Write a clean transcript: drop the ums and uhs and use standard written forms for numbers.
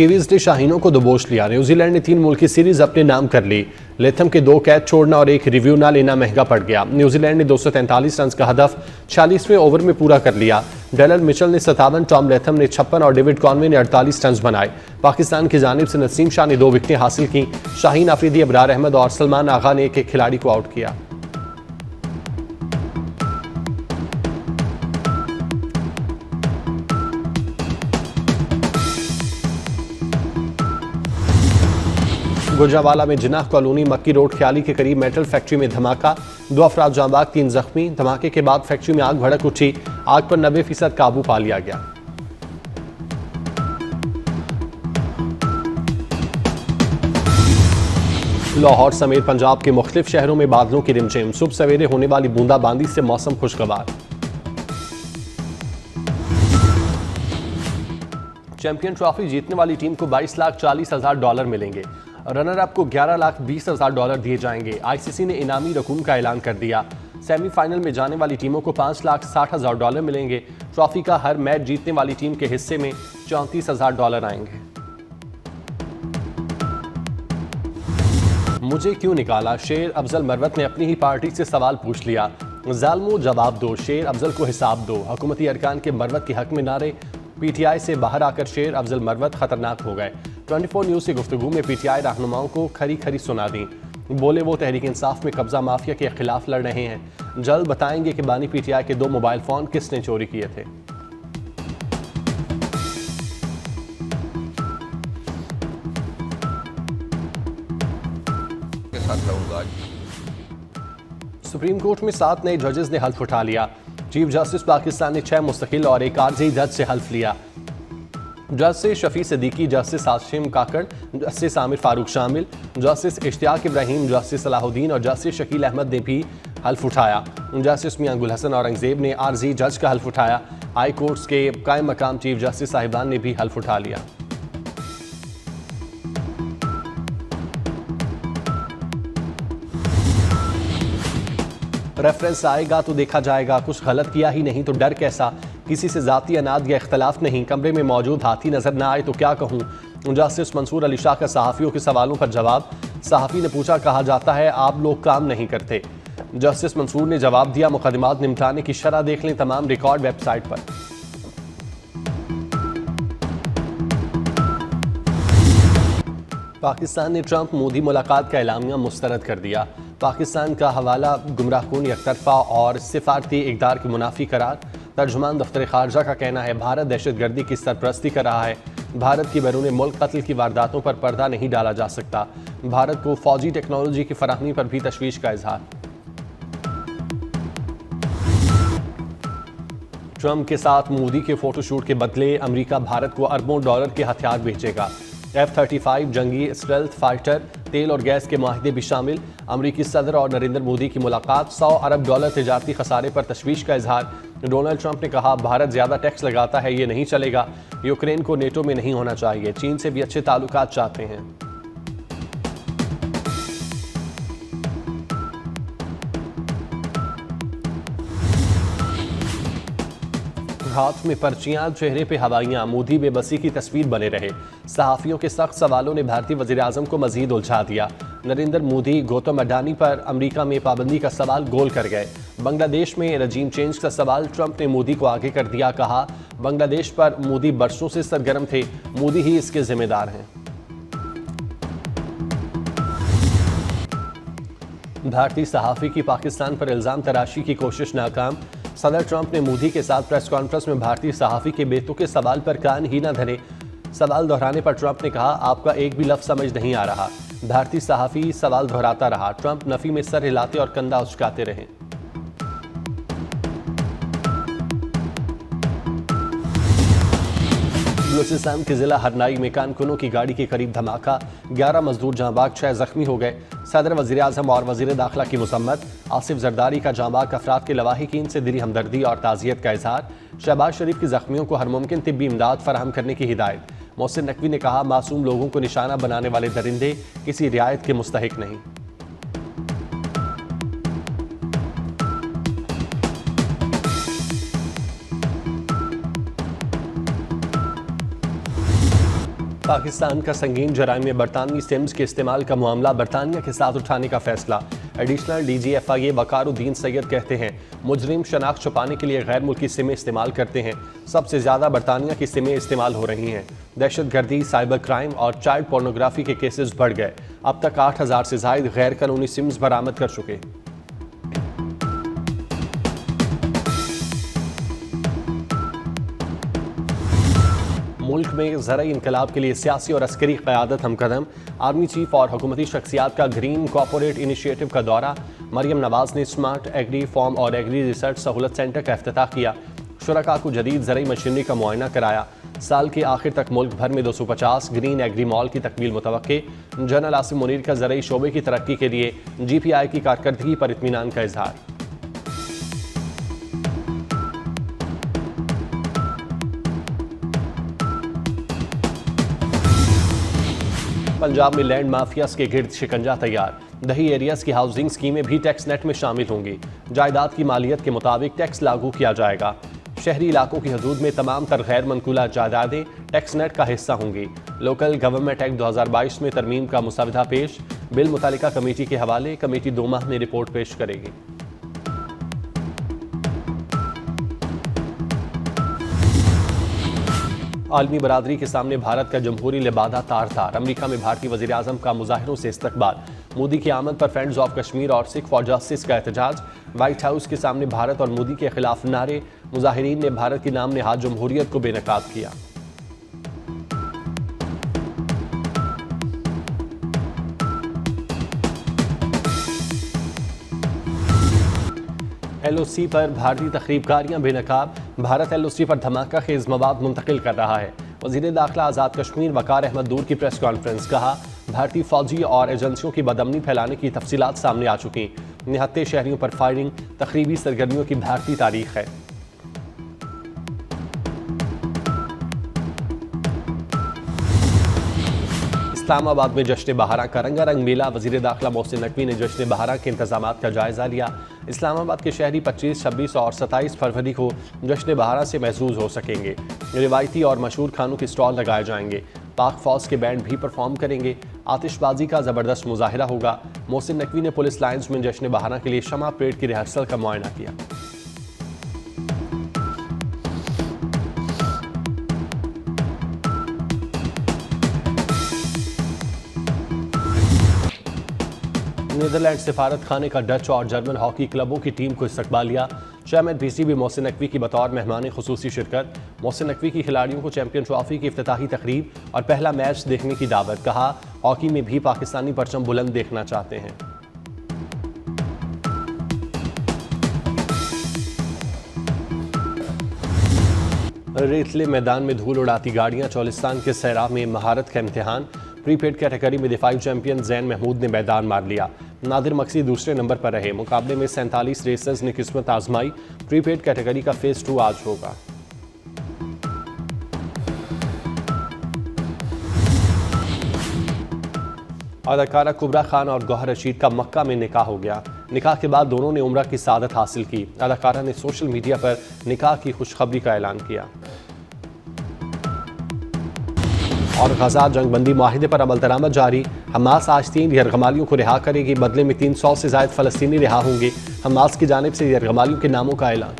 Kiwis ने शाहीनों को दबोच लिया। न्यूजीलैंड ने 3 मुल्की सीरीज अपने नाम कर ली। लेथम के 2 कैच छोड़ना और 1 रिव्यू ना लेना महंगा पड़ गया। न्यूजीलैंड ने 243 रन का हदफ 46वें ओवर में पूरा कर लिया। डेलन मिचेल ने 57, टॉम लेथम ने 56 और डेविड कॉनवे ने 48 रन बनाए। पाकिस्तान की जानिब से नसीम शाह ने 2 विकेटें हासिल की। शाहीन अफरीदी, अबरार अहमद और सलमान आगा ने एक खिलाड़ी को आउट किया। गुजरावाला में जिनाह कॉलोनी मक्की रोड ख्याली के करीब मेटल फैक्ट्री में धमाका, 2 अफराद जाँ बाग, 3 जख्मी। धमाके के बाद फैक्ट्री में आग भड़क उठी। आग पर 90% काबू पा लिया गया। लाहौर समेत पंजाब के मुख्तलिफ शहरों में बादलों की रिमझिम, सुबह सवेरे होने वाली बूंदाबांदी से मौसम खुशगवार। चैंपियन ट्रॉफी जीतने वाली टीम को $22,40,000 मिलेंगे। रनर अप को $11,20,000 दिए जाएंगे। आईसीसी ने इनामी रकूम का ऐलान कर दिया। सेमीफाइनल में जाने वाली टीमों को $5,60,000 मिलेंगे। ट्रॉफी का हर मैच जीतने वाली टीम के हिस्से में $34,000 आएंगे। मुझे क्यों निकाला, शेर अफजल मरवत ने अपनी ही पार्टी से सवाल पूछ लिया। जालमो जवाब दो, शेर अफजल को हिसाब दो। हुकूमती अरकान के मरवत के हक में नारे। पीटीआई से बाहर आकर शेर अफजल मरवत खतरनाक हो गए। 24 न्यूज़ से गुफ्तगू में पीटीआई रहनुमाओं को खरी खरी सुना दी। बोले वो तहरीक इंसाफ में कब्जा माफिया के खिलाफ लड़ रहे हैं। जल्द बताएंगे कि बानी पीटीआई के 2 मोबाइल फ़ोन किसने चोरी किए थे। सुप्रीम कोर्ट में 7 नए जजेस ने हल्फ उठा लिया। चीफ जस्टिस पाकिस्तान ने 6 मुस्तकिल और 1 आरजी जज से हल्फ लिया। जस्टिस शफी सिद्दीकी, जस्टिस हाशिम काकड़, जस्टिस आमिर फारूक शामिल, जस्टिस इश्तियाक इब्राहिम, जस्टिस सलाहुद्दीन और जस्टिस शकील अहमद ने भी हल्फ उठाया। जस्टिस मियां गुल हसन औरंगजेब ने आरजी जज का हल्फ उठाया। हाई कोर्ट्स के कायम मकाम चीफ जस्टिस साहिबान ने भी हल्फ उठा लिया। रेफरेंस आएगा तो देखा जाएगा, कुछ गलत किया ही नहीं तो डर कैसा। किसी से जाती अनाद या इख्तलाफ नहीं, कमरे में मौजूद हाथी नजर ना आए तो क्या कहूँ। जस्टिस मंसूर अली शाह का सहाफ़ियों के सवालों पर जवाब। सहाफ़ी ने पूछा, कहा जाता है आप लोग काम नहीं करते। जस्टिस मंसूर ने जवाब दिया, मुकदमात निपटाने की शरह देख लें तमाम रिकॉर्ड वेबसाइट पर। पाकिस्तान ने ट्रंप मोदी मुलाकात का एलामिया मुस्तरद कर दिया। पाकिस्तान का हवाला गुमराहकुन, एकतरफा और सिफारती इक़दार की मुनाफी करार। तर्जुमान दफ्तर खारजा का कहना है भारत दहशतगर्दी की सरपरस्ती कर रहा है। भारत की बैरून मुल्क कत्ल की वारदातों पर पर्दा नहीं डाला जा सकता। भारत को फौजी टेक्नोलॉजी की फराहमी पर भी तशवीश का इजहार। ट्रंप के साथ मोदी के फोटोशूट के बदले अमेरिका भारत को अरबों डॉलर के हथियार भेजेगा। F-35 जंगी स्टेल्थ फाइटर, तेल और गैस के माहिदे भी शामिल। अमरीकी सदर और नरेंद्र मोदी की मुलाकात, $100 अरब तजारती खसारे पर तशवीश का इजहार। डोनाल्ड ट्रंप ने कहा भारत ज्यादा टैक्स लगाता है, ये नहीं चलेगा। यूक्रेन को नेटो में नहीं होना चाहिए। चीन से भी अच्छे ताल्लुकात चाहते हैं। हाथ में पर्चियां, चेहरे पे हवाइयां, मोदी बेबसी की तस्वीर बने रहे। सहाफियों के सख्त सवालों ने भारतीय वज़ीर-ए-आज़म को मजीद उलझा दिया। नरेंद्र मोदी गौतम अडानी पर अमेरिका में पाबंदी का सवाल गोल कर गए। बांग्लादेश में रजीम चेंज का सवाल ट्रंप ने मोदी को आगे कर दिया। कहा बांग्लादेश पर मोदी बरसों से सरगर्म थे, मोदी ही इसके जिम्मेदार हैं। भारतीय सहाफ़ी की पाकिस्तान पर इल्ज़ाम तराशी की कोशिश नाकाम। सदर ट्रंप ने मोदी के साथ प्रेस कॉन्फ्रेंस में भारतीय सहाफ़ी के बेतुके सवाल पर कान ही न धरे। सवाल दोहराने पर ट्रंप ने कहा आपका एक भी लफ्ज़ समझ नहीं आ रहा। भारतीय सहाफ़ी सवाल दोहराता रहा। ट्रंप नफ़ी में सर हिलाते और कंधा उचकाते रहे। बलूचिस्तान के जिला हरनाई में कारकुनों की गाड़ी के करीब धमाका, 11 मजदूर जांबाग, 6 जख्मी हो गए। सदर वज़ीर आज़म और वज़ीर दाखिला की मुसम्मत। आसिफ जरदारी का जांबाग अफराद के लवाहिकीन से दिली हमदर्दी और ताज़ियत का इजहार। शहबाज शरीफ के जख्मियों को हर मुमकिन तिब्बी इमदाद फराहम करने की हिदायत। मोहसिन नकवी ने कहा मासूम लोगों को निशाना बनाने वाले दरिंदे किसी रियायत के मुस्तहिक नहीं। पाकिस्तान का संगीन जराइम में बरतानवी सिम्स के इस्तेमाल का मामला बरतानिया के साथ उठाने का फैसला। एडिशनल DGFIA वकारुद्दीन सैयद कहते हैं मुजरिम शनाख्त छुपाने के लिए गैर मुल्की सिमें इस्तेमाल करते हैं। सबसे ज़्यादा बरतानिया की सिमें इस्तेमाल हो रही हैं। दहशतगर्दी, साइबर क्राइम और चाइल्ड पोर्नोग्राफी के केसेस बढ़ गए। अब तक 8000 से ज़ायद गैर कानूनी सिम्स बरामद कर चुके। मुल्क में ज़राई इनकलाब के लिए सियासी और अस्करी क़यादत हमकदम। आर्मी चीफ और हुकूमती शख्सियात का ग्रीन कॉर्पोरेट इनिशिएटिव का दौरा। मरियम नवाज ने स्मार्ट एग्री फार्म और एग्री रिसर्च सहूलत सेंटर का इफ्तिताह किया। शुरका को जदीद ज़राई मशीनरी का मुआयना कराया। साल के आखिर तक मुल्क भर में 250 ग्रीन एग्री मॉल की तकमील मुतवक्के। जनरल आसिम मुनीर का ज़राई शोबे की तरक्की के लिए GPI की कारकर्दगी पर इत्मीनान का इजहार। पंजाब में लैंड माफियाज के गिर्द शिकंजा तैयार। दही एरियाज की हाउसिंग स्कीमें भी टैक्स नेट में शामिल होंगी। जायदाद की मालियत के मुताबिक टैक्स लागू किया जाएगा। शहरी इलाकों की हदूद में तमाम तर गैर मनकूला जायदादें टैक्स नेट का हिस्सा होंगी। लोकल गवर्नमेंट एक्ट 2022 में तरमीम का मुसवदा पेश। बिल मुतालिका कमेटी के हवाले। कमेटी 2 माह में रिपोर्ट पेश करेगी। आलमी बरादरी के सामने भारत का जमहूरी लिबादा तार तार। अमरीका में भारतीय वज़ीर आज़म का मुजाहिरों से इस्तकबाल। मोदी की आमद पर फ्रेंड्स ऑफ कश्मीर और सिख फॉर जस्टिस का एहतजाज। व्हाइट हाउस के सामने भारत और मोदी के खिलाफ नारे। मुजाहिरीन ने भारत के नाम नेहाद जमहूरियत को बेनकाब किया। LOC पर भारतीय तखरीबकारियां बेनकाब। भारत LOC पर धमाका खेज मवाद मुंतकिल कर रहा है। वज़ीर दाखिला आज़ाद कश्मीर वकार अहमद दूर की प्रेस कॉन्फ्रेंस। कहा भारतीय फौजी और एजेंसियों की बदअमनी फैलाने की तफसीलात सामने आ चुकी। निहत्ते शहरियों पर फायरिंग तखरीबी सरगर्मियों की भारतीय तारीख है। इस्लामाबाद में जश्न बहारा का रंगारंग मेला। वज़ीर दाखिला मोहसिन नकवी ने जश्न बहारा के इंतजामात का जायजा लिया। इस्लामाबाद के शहरी 25, 26 और 27 फरवरी को जश्न बहारा से महसूस हो सकेंगे। रिवायती और मशहूर खानों के स्टॉल लगाए जाएंगे। पाक फौज के बैंड भी परफॉर्म करेंगे। आतिशबाजी का ज़बरदस्त मुजाहिरा होगा। मोहसिन नकवी ने पुलिस लाइन्स में जश्न बहारा के लिए शमा परेड की रिहर्सल का मुआयना किया। नीदरलैंड सिफारत खाने का डच और जर्मन हॉकी क्लबों की टीम को इस्तकबालिया। चेयरमैन PCB मोहसिन नकवी की बतौर मेहमान खुसूसी शिरकत। मोहसिन नकवी की खिलाड़ियों को चैंपियन ट्रॉफी की इफ्तिताही तकरीब और पहला मैच देखने की दावत। कहा हॉकी में भी पाकिस्तानी परचम बुलंद देखना चाहते हैं। रेतले मैदान में धूल उड़ाती गाड़ियां। चौलिस्तान के सैराब में महारत का इम्तिहान। प्रीपेड कैटेगरी में दिफाई चैंपियन जैन महमूद ने मैदान मार लिया। नादिर मक्सी दूसरे नंबर पर रहे। मुकाबले में 47 रेसर्स ने किस्मत आजमाई। प्रीपेड कैटेगरी का फेज 2 आज होगा। अदाकारा कुबरा खान और गौहर रशीद का मक्का में निकाह हो गया। निकाह के बाद दोनों ने उम्रा की सादत हासिल की। अदाकारा ने सोशल मीडिया पर निकाह की खुशखबरी का ऐलान किया। और गजा जंगबंदी माहिदे पर अमल दरामद जारी। हमास आज 3 यरगमालियों को रिहा करेगी। बदले में 300 से ज़ायद फ़लस्तीनी रिहा होंगे। हमास की जानिब से यरगमालियों के नामों का ऐलान।